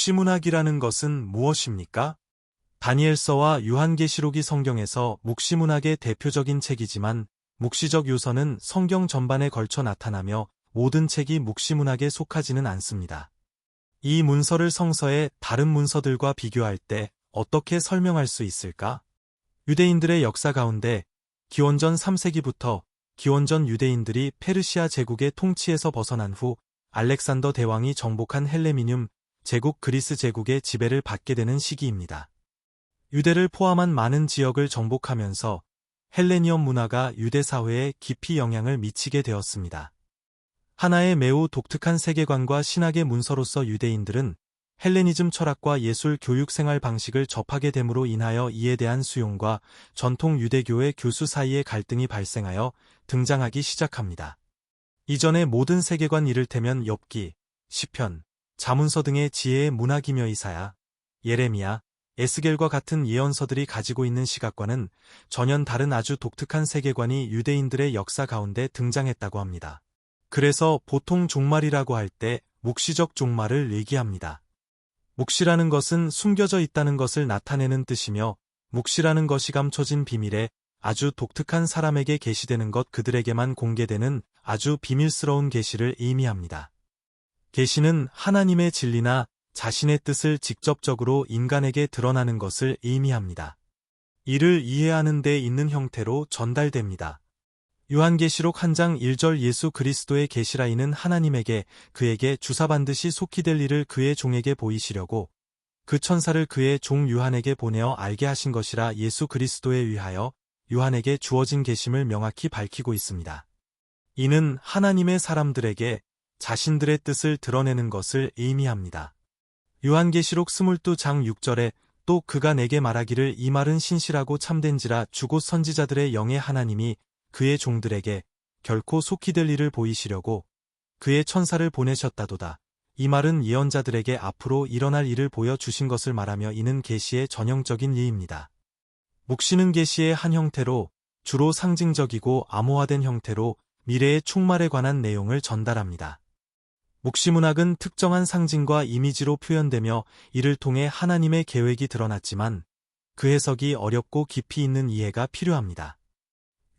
묵시문학이라는 것은 무엇입니까? 다니엘서와 요한계시록이 성경에서 묵시문학의 대표적인 책이지만 묵시적 요소는 성경 전반에 걸쳐 나타나며 모든 책이 묵시문학에 속하지는 않습니다. 이 문서를 성서의 다른 문서들과 비교할 때 어떻게 설명할 수 있을까? 유대인들의 역사 가운데 기원전 3세기부터 기원전 유대인들이 페르시아 제국의 통치에서 벗어난 후 알렉산더 대왕이 정복한 헬레니움 제국 그리스 제국의 지배를 받게 되는 시기입니다. 유대를 포함한 많은 지역을 정복하면서 헬레니엄 문화가 유대 사회에 깊이 영향을 미치게 되었습니다. 하나의 매우 독특한 세계관과 신학의 문서로서 유대인들은 헬레니즘 철학과 예술 교육 생활 방식을 접하게 됨으로 인하여 이에 대한 수용과 전통 유대교의 교수 사이의 갈등이 발생하여 등장하기 시작합니다. 이전의 모든 세계관 이를테면 욥기, 시편, 잠언서 등의 지혜의 문학이며 이사야, 예레미야, 에스겔과 같은 예언서들이 가지고 있는 시각과는 전혀 다른 아주 독특한 세계관이 유대인들의 역사 가운데 등장했다고 합니다. 그래서 보통 종말이라고 할 때 묵시적 종말을 얘기합니다. 묵시라는 것은 숨겨져 있다는 것을 나타내는 뜻이며 묵시라는 것이 감춰진 비밀에 아주 독특한 사람에게 계시되는 것 그들에게만 공개되는 아주 비밀스러운 계시를 의미합니다. 계시는 하나님의 진리나 자신의 뜻을 직접적으로 인간에게 드러나는 것을 의미합니다. 이를 이해하는 데 있는 형태로 전달됩니다. 요한계시록 1장 1절 예수 그리스도의 계시라 이는 하나님에게 그에게 주사 반드시 속히 될 일을 그의 종에게 보이시려고 그 천사를 그의 종 요한에게 보내어 알게 하신 것이라 예수 그리스도에 의하여 요한에게 주어진 계심을 명확히 밝히고 있습니다. 이는 하나님의 사람들에게 자신들의 뜻을 드러내는 것을 의미합니다. 요한계시록 22장 6절에 또 그가 내게 말하기를 이 말은 신실하고 참된지라 주곧 선지자들의 영의 하나님이 그의 종들에게 결코 속히 될 일을 보이시려고 그의 천사를 보내셨다도다. 이 말은 예언자들에게 앞으로 일어날 일을 보여주신 것을 말하며 이는 계시의 전형적인 예입니다. 묵시는 계시의 한 형태로 주로 상징적이고 암호화된 형태로 미래의 충말에 관한 내용을 전달합니다. 묵시문학은 특정한 상징과 이미지로 표현되며 이를 통해 하나님의 계획이 드러났지만 그 해석이 어렵고 깊이 있는 이해가 필요합니다.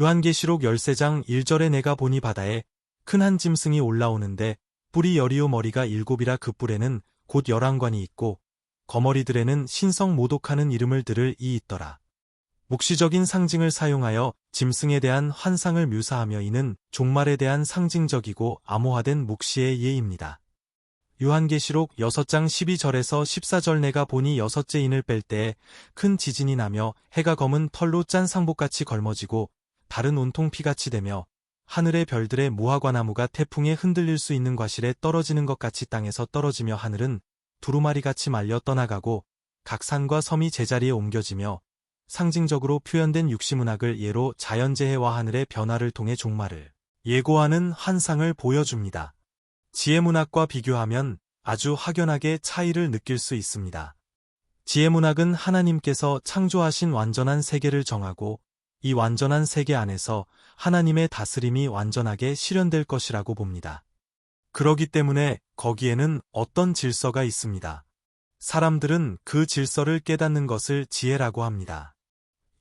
요한계시록 13장 1절에 내가 보니 바다에 큰 한 짐승이 올라오는데 뿔이 열이요 머리가 7이라 그 뿔에는 곧 11관이 있고 거머리들에는 신성 모독하는 이름을 들을 이 있더라. 묵시적인 상징을 사용하여 짐승에 대한 환상을 묘사하며 이는 종말에 대한 상징적이고 암호화된 묵시의 예입니다. 요한계시록 6장 12절에서 14절 내가 보니 6째 인을 뺄 때에 큰 지진이 나며 해가 검은 털로 짠 상복같이 걸머지고 달은 온통 피같이 되며 하늘의 별들의 무화과나무가 태풍에 흔들릴 수 있는 과실에 떨어지는 것 같이 땅에서 떨어지며 하늘은 두루마리같이 말려 떠나가고 각 산과 섬이 제자리에 옮겨지며 상징적으로 표현된 육시문학을 예로 자연재해와 하늘의 변화를 통해 종말을 예고하는 환상을 보여줍니다. 지혜문학과 비교하면 아주 확연하게 차이를 느낄 수 있습니다. 지혜문학은 하나님께서 창조하신 완전한 세계를 정하고 이 완전한 세계 안에서 하나님의 다스림이 완전하게 실현될 것이라고 봅니다. 그러기 때문에 거기에는 어떤 질서가 있습니다. 사람들은 그 질서를 깨닫는 것을 지혜라고 합니다.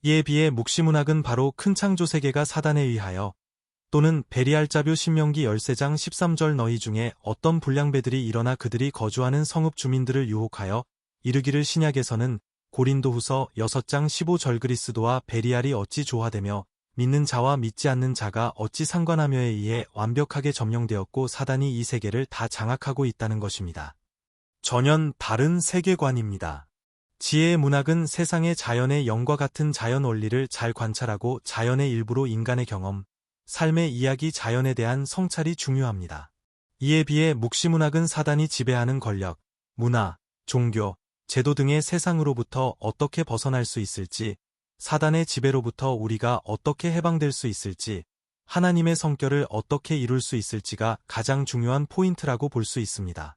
이에 비해 묵시문학은 바로 큰 창조 세계가 사단에 의하여 또는 베리알자뷰 신명기 13장 13절 너희 중에 어떤 불량배들이 일어나 그들이 거주하는 성읍 주민들을 유혹하여 이르기를 신약에서는 고린도후서 6장 15절 그리스도와 베리알이 어찌 조화되며 믿는 자와 믿지 않는 자가 어찌 상관하며에 의해 완벽하게 점령되었고 사단이 이 세계를 다 장악하고 있다는 것입니다. 전혀 다른 세계관입니다. 지혜의 문학은 세상의 자연의 영과 같은 자연 원리를 잘 관찰하고 자연의 일부로 인간의 경험, 삶의 이야기 자연에 대한 성찰이 중요합니다. 이에 비해 묵시문학은 사단이 지배하는 권력, 문화, 종교, 제도 등의 세상으로부터 어떻게 벗어날 수 있을지, 사단의 지배로부터 우리가 어떻게 해방될 수 있을지, 하나님의 성결을 어떻게 이룰 수 있을지가 가장 중요한 포인트라고 볼 수 있습니다.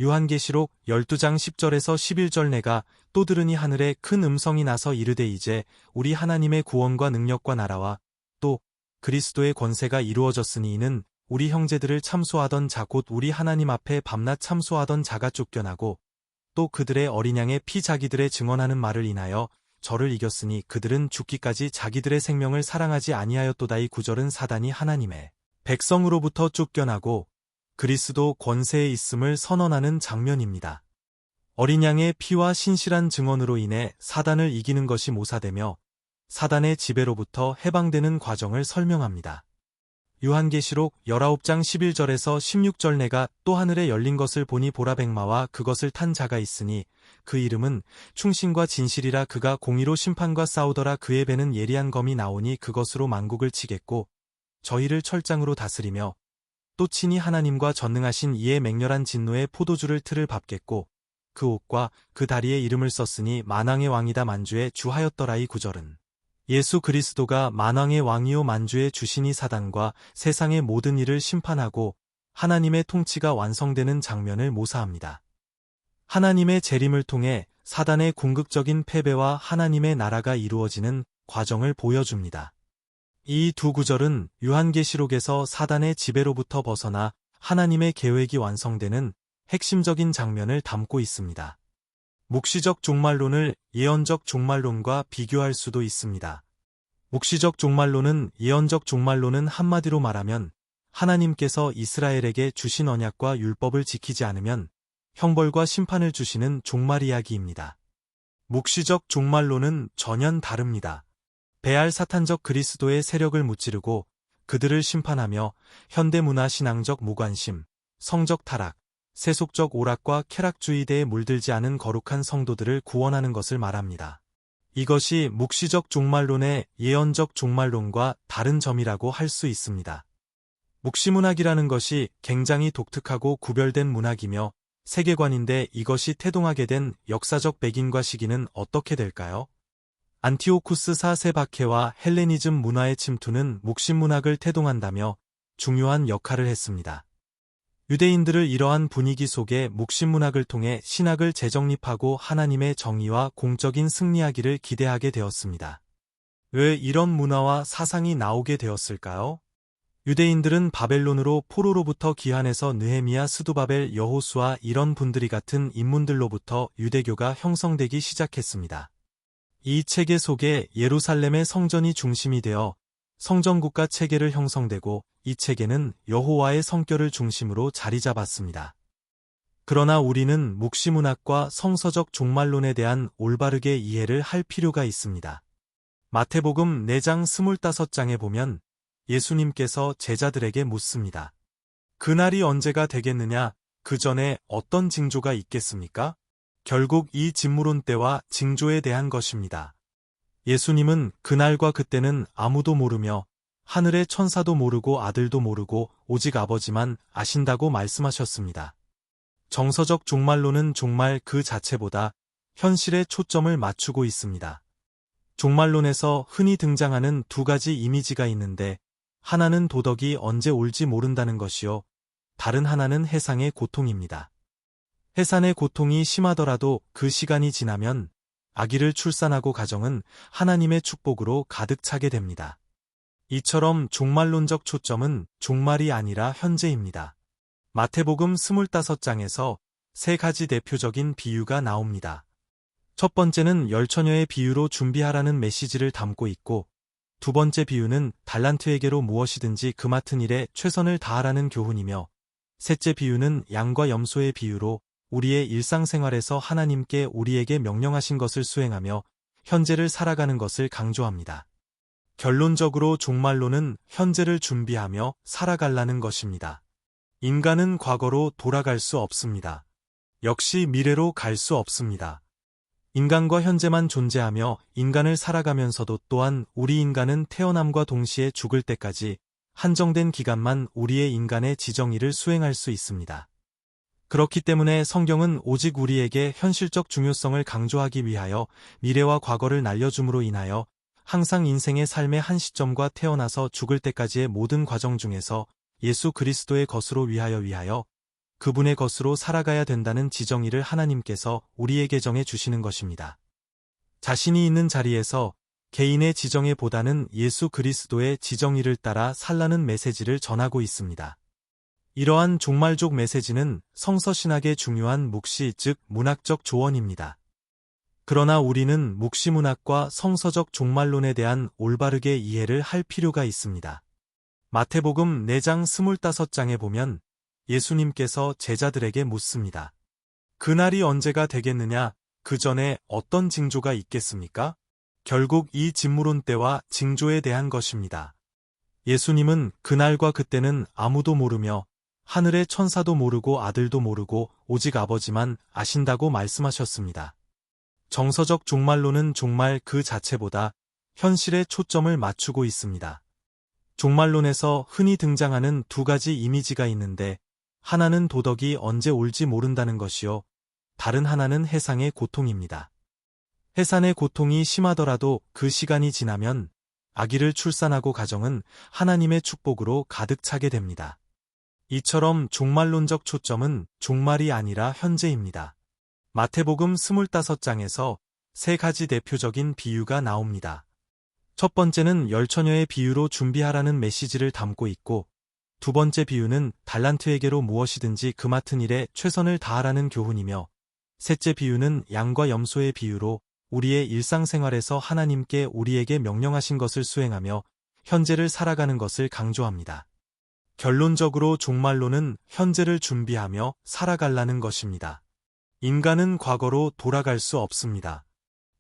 요한계시록 12장 10절에서 11절 내가 또 들으니 하늘에 큰 음성이 나서 이르되 이제 우리 하나님의 구원과 능력과 나라와 또 그리스도의 권세가 이루어졌으니 이는 우리 형제들을 참소하던 자 곧 우리 하나님 앞에 밤낮 참소하던 자가 쫓겨나고 또 그들의 어린 양의 피 자기들의 증언하는 말을 인하여 저를 이겼으니 그들은 죽기까지 자기들의 생명을 사랑하지 아니하였도다. 이 구절은 사단이 하나님의 백성으로부터 쫓겨나고 그리스도 권세에 있음을 선언하는 장면입니다. 어린 양의 피와 신실한 증언으로 인해 사단을 이기는 것이 모사되며 사단의 지배로부터 해방되는 과정을 설명합니다. 요한계시록 19장 11절에서 16절 내가 또 하늘에 열린 것을 보니 보라 백마와 그것을 탄 자가 있으니 그 이름은 충신과 진실이라 그가 공의로 심판과 싸우더라. 그의 배는 예리한 검이 나오니 그것으로 만국을 치겠고 저희를 철장으로 다스리며 또 친히 하나님과 전능하신 이의 맹렬한 진노의 포도주를 틀을 밟겠고 그 옷과 그 다리에 이름을 썼으니 만왕의 왕이다 만주의 주 하였더라. 이 구절은 예수 그리스도가 만왕의 왕이요 만주의 주시니 사단과 세상의 모든 일을 심판하고 하나님의 통치가 완성되는 장면을 모사합니다. 하나님의 재림을 통해 사단의 궁극적인 패배와 하나님의 나라가 이루어지는 과정을 보여줍니다. 이 두 구절은 요한계시록에서 사단의 지배로부터 벗어나 하나님의 계획이 완성되는 핵심적인 장면을 담고 있습니다. 묵시적 종말론을 예언적 종말론과 비교할 수도 있습니다. 묵시적 종말론은 예언적 종말론은 한마디로 말하면 하나님께서 이스라엘에게 주신 언약과 율법을 지키지 않으면 형벌과 심판을 주시는 종말 이야기입니다. 묵시적 종말론은 전혀 다릅니다. 베알 사탄적 그리스도의 세력을 무찌르고 그들을 심판하며 현대문화 신앙적 무관심, 성적 타락, 세속적 오락과 쾌락주의대에 물들지 않은 거룩한 성도들을 구원하는 것을 말합니다. 이것이 묵시적 종말론의 예언적 종말론과 다른 점이라고 할 수 있습니다. 묵시문학이라는 것이 굉장히 독특하고 구별된 문학이며 세계관인데 이것이 태동하게 된 역사적 배경과 시기는 어떻게 될까요? 안티오쿠스 4세 박해와 헬레니즘 문화의 침투는 묵신문학을 태동한다며 중요한 역할을 했습니다. 유대인들을 이러한 분위기 속에 묵신문학을 통해 신학을 재정립하고 하나님의 정의와 공적인 승리하기를 기대하게 되었습니다. 왜 이런 문화와 사상이 나오게 되었을까요? 유대인들은 바벨론으로 포로로부터 귀환해서 느헤미야, 스두바벨, 여호수아 이런 분들이 같은 인물들로부터 유대교가 형성되기 시작했습니다. 이 체계 속에 예루살렘의 성전이 중심이 되어 성전국가 체계를 형성되고 이 체계는 여호와의 성결을 중심으로 자리 잡았습니다. 그러나 우리는 묵시문학과 성서적 종말론에 대한 올바르게 이해를 할 필요가 있습니다. 마태복음 4장 25장에 보면 예수님께서 제자들에게 묻습니다. 그날이 언제가 되겠느냐? 그 전에 어떤 징조가 있겠습니까? 결국 이 진무론 때와 징조에 대한 것입니다. 예수님은 그날과 그때는 아무도 모르며 하늘의 천사도 모르고 아들도 모르고 오직 아버지만 아신다고 말씀하셨습니다. 정서적 종말론은 종말 그 자체보다 현실에 초점을 맞추고 있습니다. 종말론에서 흔히 등장하는 두 가지 이미지가 있는데 하나는 도덕이 언제 올지 모른다는 것이요. 다른 하나는 해상의 고통입니다. 해산의 고통이 심하더라도 그 시간이 지나면 아기를 출산하고 가정은 하나님의 축복으로 가득 차게 됩니다. 이처럼 종말론적 초점은 종말이 아니라 현재입니다. 마태복음 25장에서 세 가지 대표적인 비유가 나옵니다. 첫 번째는 열처녀의 비유로 준비하라는 메시지를 담고 있고 두 번째 비유는 달란트에게로 무엇이든지 그 맡은 일에 최선을 다하라는 교훈이며 셋째 비유는 양과 염소의 비유로 우리의 일상생활에서 하나님께 우리에게 명령하신 것을 수행하며 현재를 살아가는 것을 강조합니다. 결론적으로 종말론은 현재를 준비하며 살아가려는 것입니다. 인간은 과거로 돌아갈 수 없습니다. 역시 미래로 갈 수 없습니다. 인간과 현재만 존재하며 인간을 살아가면서도 또한 우리 인간은 태어남과 동시에 죽을 때까지 한정된 기간만 우리의 인간의 지정의를 수행할 수 있습니다. 그렇기 때문에 성경은 오직 우리에게 현실적 중요성을 강조하기 위하여 미래와 과거를 날려줌으로 인하여 항상 인생의 삶의 한 시점과 태어나서 죽을 때까지의 모든 과정 중에서 예수 그리스도의 것으로 위하여 그분의 것으로 살아가야 된다는 지정의를 하나님께서 우리에게 정해 주시는 것입니다. 자신이 있는 자리에서 개인의 지정의보다는 예수 그리스도의 지정의를 따라 살라는 메시지를 전하고 있습니다. 이러한 종말족 메시지는 성서신학의 중요한 묵시 즉 문학적 조언입니다. 그러나 우리는 묵시문학과 성서적 종말론에 대한 올바르게 이해를 할 필요가 있습니다. 마태복음 4장 25장에 보면 예수님께서 제자들에게 묻습니다. 그날이 언제가 되겠느냐? 그 전에 어떤 징조가 있겠습니까? 결국 이 진물론 때와 징조에 대한 것입니다. 예수님은 그날과 그때는 아무도 모르며 하늘의 천사도 모르고 아들도 모르고 오직 아버지만 아신다고 말씀하셨습니다. 정서적 종말론은 종말 그 자체보다 현실에 초점을 맞추고 있습니다. 종말론에서 흔히 등장하는 두 가지 이미지가 있는데 하나는 도덕이 언제 올지 모른다는 것이요. 다른 하나는 해상의 고통입니다. 해산의 고통이 심하더라도 그 시간이 지나면 아기를 출산하고 가정은 하나님의 축복으로 가득 차게 됩니다. 이처럼 종말론적 초점은 종말이 아니라 현재입니다. 마태복음 25장에서 세 가지 대표적인 비유가 나옵니다. 첫 번째는 열처녀의 비유로 준비하라는 메시지를 담고 있고, 두 번째 비유는 달란트에게로 무엇이든지 그 맡은 일에 최선을 다하라는 교훈이며, 셋째 비유는 양과 염소의 비유로 우리의 일상생활에서 하나님께 우리에게 명령하신 것을 수행하며 현재를 살아가는 것을 강조합니다. 결론적으로 종말론은 현재를 준비하며 살아가려는 것입니다. 인간은 과거로 돌아갈 수 없습니다.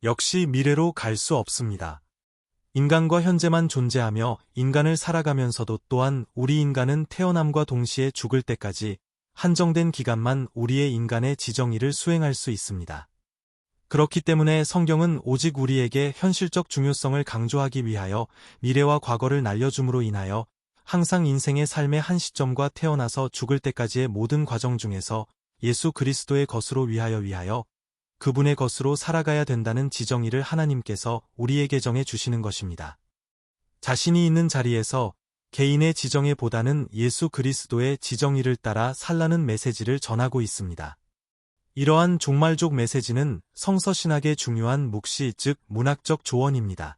역시 미래로 갈 수 없습니다. 인간과 현재만 존재하며 인간을 살아가면서도 또한 우리 인간은 태어남과 동시에 죽을 때까지 한정된 기간만 우리의 인간의 지정의를 수행할 수 있습니다. 그렇기 때문에 성경은 오직 우리에게 현실적 중요성을 강조하기 위하여 미래와 과거를 날려줌으로 인하여 항상 인생의 삶의 한 시점과 태어나서 죽을 때까지의 모든 과정 중에서 예수 그리스도의 것으로 위하여 그분의 것으로 살아가야 된다는 지정의를 하나님께서 우리에게 정해 주시는 것입니다. 자신이 있는 자리에서 개인의 지정의보다는 예수 그리스도의 지정의를 따라 살라는 메시지를 전하고 있습니다. 이러한 종말족 메시지는 성서신학의 중요한 묵시 즉 문학적 조언입니다.